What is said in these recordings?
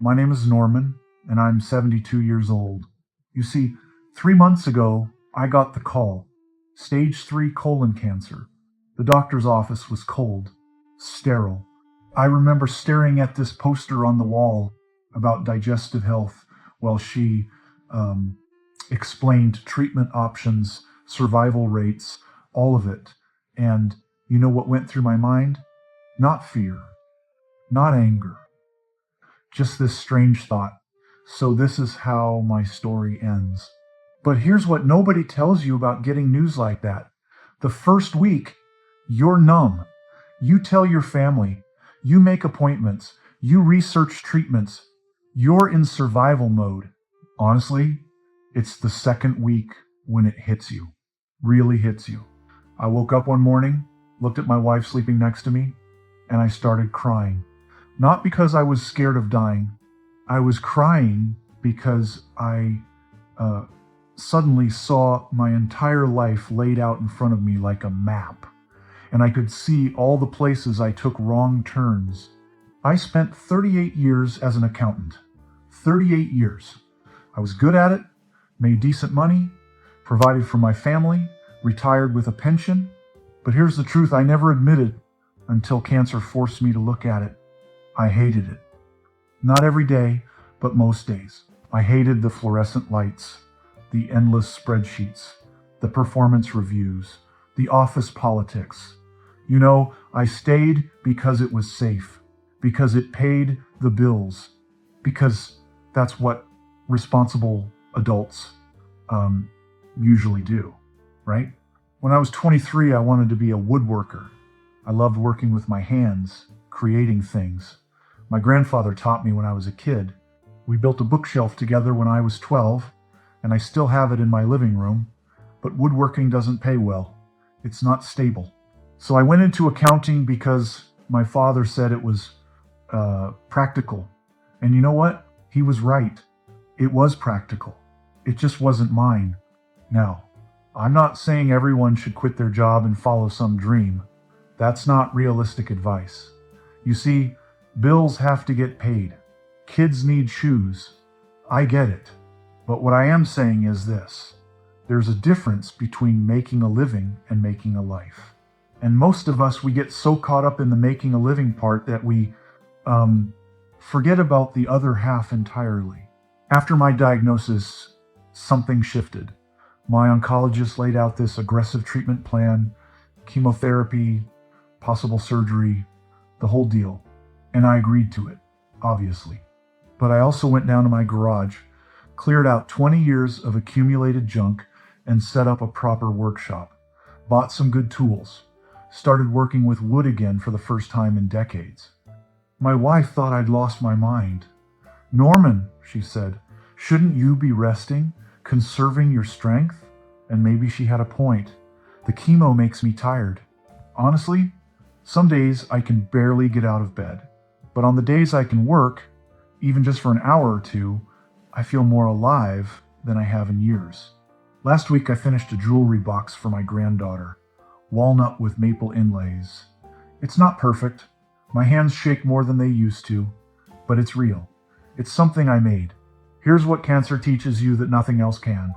My name is Norman, and I'm 72 years old. You see, 3 months ago, I got the call. Stage 3 colon cancer. The doctor's office was cold, sterile. I remember staring at this poster on the wall about digestive health while she um, explained treatment options, survival rates, all of it. And you know what went through my mind? Not fear, not anger, just this strange thought. So, this is how my story ends. But here's what nobody tells you about getting news like that. The first week, you're numb. You tell your family, you make appointments, you research treatments. You're in survival mode. Honestly, it's the second week when it hits you, really hits you. I woke up one morning, looked at my wife sleeping next to me, and I started crying. Not because I was scared of dying. I was crying because I suddenly saw my entire life laid out in front of me like a map, and I could see all the places I took wrong turns. I spent 38 years as an accountant. 38 years. I was good at it, made decent money, provided for my family, retired with a pension. But here's the truth I never admitted until cancer forced me to look at it. I hated it. Not every day, but most days. I hated the fluorescent lights, the endless spreadsheets, the performance reviews, the office politics. You know, I stayed because it was safe, because it paid the bills, because that's what responsible adults usually do, right? When I was 23, I wanted to be a woodworker. I loved working with my hands, creating things. My grandfather taught me when I was a kid. We built a bookshelf together when I was 12, and I still have it in my living room, but woodworking doesn't pay well. It's not stable. So I went into accounting because my father said it was practical. And you know what? He was right. It was practical. It just wasn't mine. Now, I'm not saying everyone should quit their job and follow some dream. That's not realistic advice. You see, bills have to get paid. Kids need shoes. I get it. But what I am saying is this. There's a difference between making a living and making a life. And most of us, we get so caught up in the making a living part that we forget about the other half entirely. After my diagnosis, something shifted. My oncologist laid out this aggressive treatment plan, chemotherapy, possible surgery, the whole deal. And I agreed to it, obviously. But I also went down to my garage, cleared out 20 years of accumulated junk, and set up a proper workshop. Bought some good tools. Started working with wood again for the first time in decades. My wife thought I'd lost my mind. "Norman," she said, "shouldn't you be resting, conserving your strength?" And maybe she had a point. The chemo makes me tired. Honestly, some days I can barely get out of bed. But on the days I can work, even just for an hour or two, I feel more alive than I have in years. Last week I finished a jewelry box for my granddaughter. Walnut with maple inlays. It's not perfect. My hands shake more than they used to, but it's real. It's something I made. Here's what cancer teaches you that nothing else can.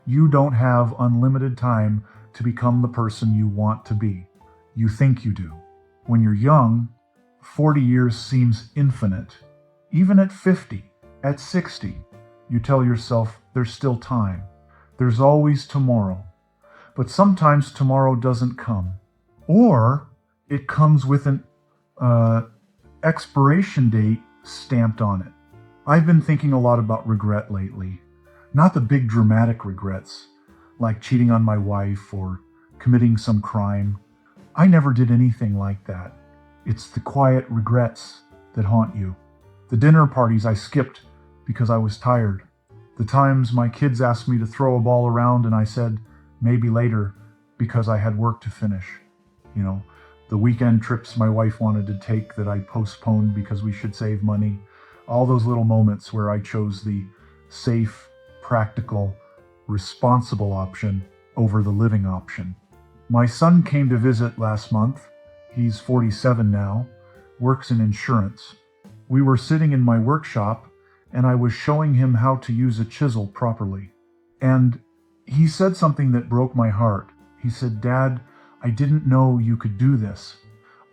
You don't have unlimited time to become the person you want to be. You think you do. When you're young, 40 years seems infinite. Even at 50, at 60, you tell yourself there's still time. There's always tomorrow. But sometimes tomorrow doesn't come. Or it comes with an expiration date stamped on it. I've been thinking a lot about regret lately. Not the big dramatic regrets, like cheating on my wife or committing some crime. I never did anything like that. It's the quiet regrets that haunt you. The dinner parties I skipped because I was tired. The times my kids asked me to throw a ball around and I said, maybe later, because I had work to finish. You know, the weekend trips my wife wanted to take that I postponed because we should save money. All those little moments where I chose the safe, practical, responsible option over the living option. My son came to visit last month. He's 47 now, works in insurance. We were sitting in my workshop, and I was showing him how to use a chisel properly. And he said something that broke my heart. He said, "Dad, I didn't know you could do this.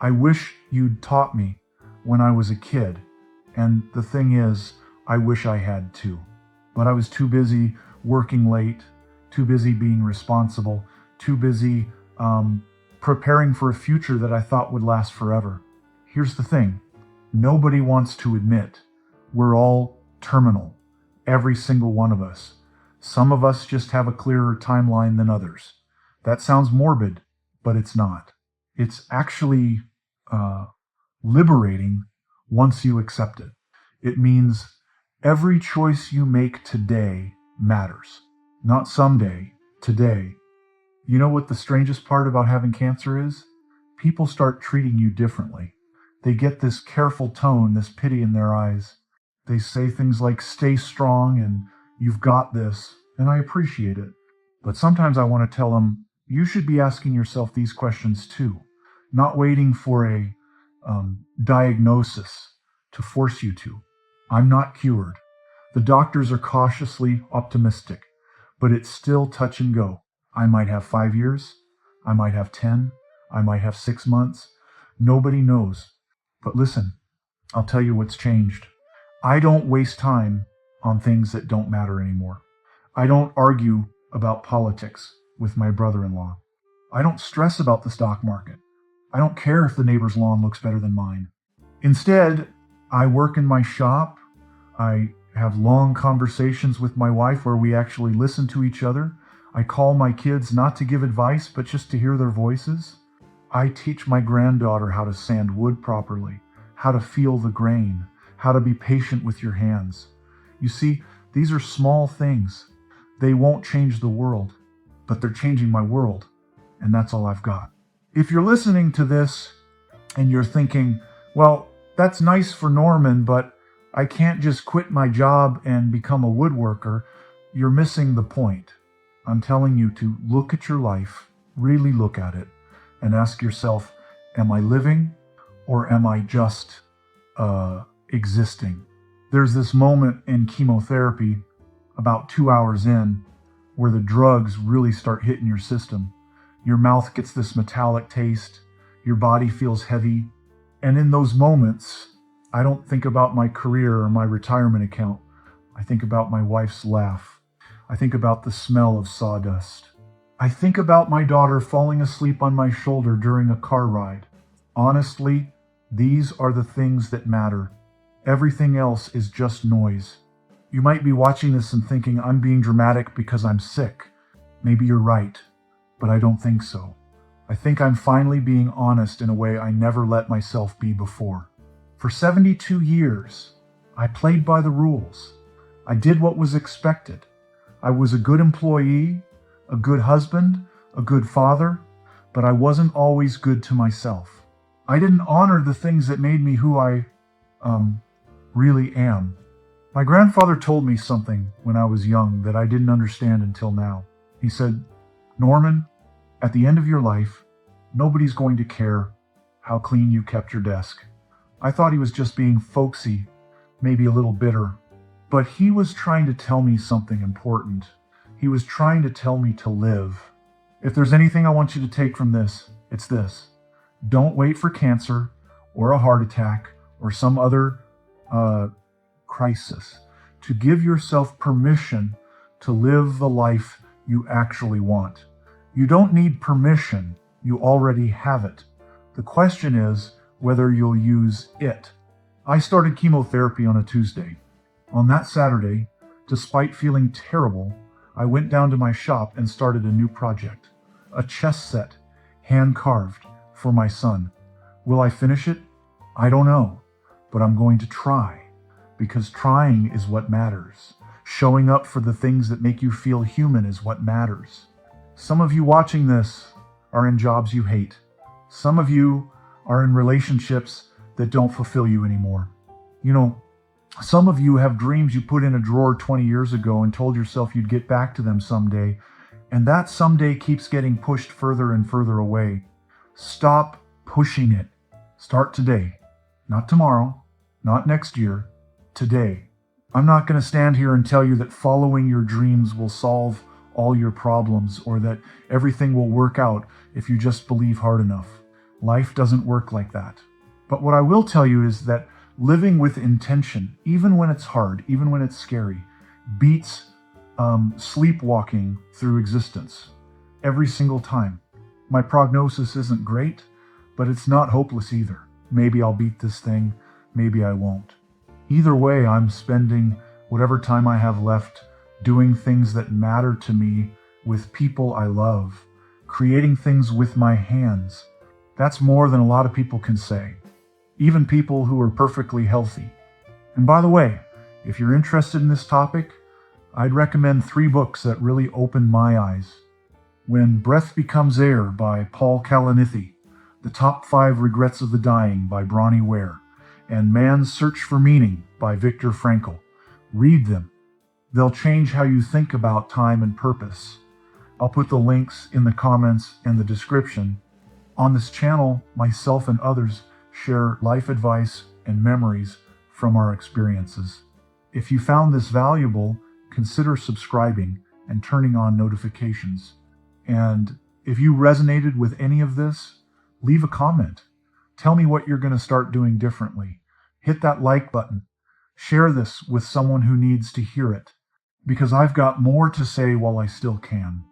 I wish you'd taught me when I was a kid. And the thing is, I wish I had too. But I was too busy working late, too busy being responsible, too busy preparing for a future that I thought would last forever." Here's the thing. Nobody wants to admit we're all terminal, every single one of us. Some of us just have a clearer timeline than others. That sounds morbid, but it's not. It's actually liberating once you accept it. It means every choice you make today matters. Not someday, today. You know what the strangest part about having cancer is? People start treating you differently. They get this careful tone, this pity in their eyes. They say things like, "Stay strong," and "You've got this," and I appreciate it. But sometimes I want to tell them, you should be asking yourself these questions too, not waiting for a diagnosis to force you to. I'm not cured. The doctors are cautiously optimistic, but it's still touch and go. I might have 5 years, I might have 10, I might have 6 months. Nobody knows. But listen, I'll tell you what's changed. I don't waste time on things that don't matter anymore. I don't argue about politics with my brother-in-law. I don't stress about the stock market. I don't care if the neighbor's lawn looks better than mine. Instead, I work in my shop. I have long conversations with my wife where we actually listen to each other. I call my kids not to give advice, but just to hear their voices. I teach my granddaughter how to sand wood properly, how to feel the grain, how to be patient with your hands. You see, these are small things. They won't change the world, but they're changing my world, and that's all I've got. If you're listening to this and you're thinking, well, that's nice for Norman, but I can't just quit my job and become a woodworker, you're missing the point. I'm telling you to look at your life, really look at it, and ask yourself, am I living or am I just existing? There's this moment in chemotherapy about 2 hours in where the drugs really start hitting your system. Your mouth gets this metallic taste, your body feels heavy, and in those moments, I don't think about my career or my retirement account. I think about my wife's laugh. I think about the smell of sawdust. I think about my daughter falling asleep on my shoulder during a car ride. Honestly, these are the things that matter. Everything else is just noise. You might be watching this and thinking I'm being dramatic because I'm sick. Maybe you're right, but I don't think so. I think I'm finally being honest in a way I never let myself be before. For 72 years, I played by the rules. I did what was expected. I was a good employee, a good husband, a good father, but I wasn't always good to myself. I didn't honor the things that made me who I really am. My grandfather told me something when I was young that I didn't understand until now. He said, "Norman, at the end of your life, nobody's going to care how clean you kept your desk." I thought he was just being folksy, maybe a little bitter, but he was trying to tell me something important. He was trying to tell me to live. If there's anything I want you to take from this, it's this. Don't wait for cancer or a heart attack or some other crisis to give yourself permission to live the life you actually want. You don't need permission. You already have it. The question is whether you'll use it. I started chemotherapy on a Tuesday. On that Saturday, despite feeling terrible, I went down to my shop and started a new project. A chess set, hand-carved, for my son. Will I finish it? I don't know, but I'm going to try, because trying is what matters. Showing up for the things that make you feel human is what matters. Some of you watching this are in jobs you hate. Some of you are in relationships that don't fulfill you anymore. You know, some of you have dreams you put in a drawer 20 years ago and told yourself you'd get back to them someday, and that someday keeps getting pushed further and further away. Stop pushing it. Start today. Not tomorrow, Not next year, today. I'm not going to stand here and tell you that following your dreams will solve all your problems or that everything will work out if you just believe hard enough. Life doesn't work like that. But what I will tell you is that living with intention, even when it's hard, even when it's scary, beats sleepwalking through existence every single time. My prognosis isn't great, but it's not hopeless either. Maybe I'll beat this thing, maybe I won't. Either way, I'm spending whatever time I have left doing things that matter to me with people I love, creating things with my hands. That's more than a lot of people can say, even people who are perfectly healthy. And by the way, if you're interested in this topic, I'd recommend 3 books that really opened my eyes. When Breath Becomes Air by Paul Kalanithi, The Top 5 Regrets of the Dying by Bronnie Ware, and Man's Search for Meaning by Viktor Frankl. Read them. They'll change how you think about time and purpose. I'll put the links in the comments and the description. On this channel, myself and others share life advice and memories from our experiences. If you found this valuable, consider subscribing and turning on notifications. And if you resonated with any of this, leave a comment. Tell me what you're going to start doing differently. Hit that like button. Share this with someone who needs to hear it, because I've got more to say while I still can.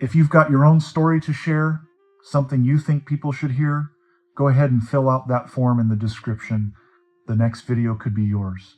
If you've got your own story to share, something you think people should hear, go ahead and fill out that form in the description. The next video could be yours.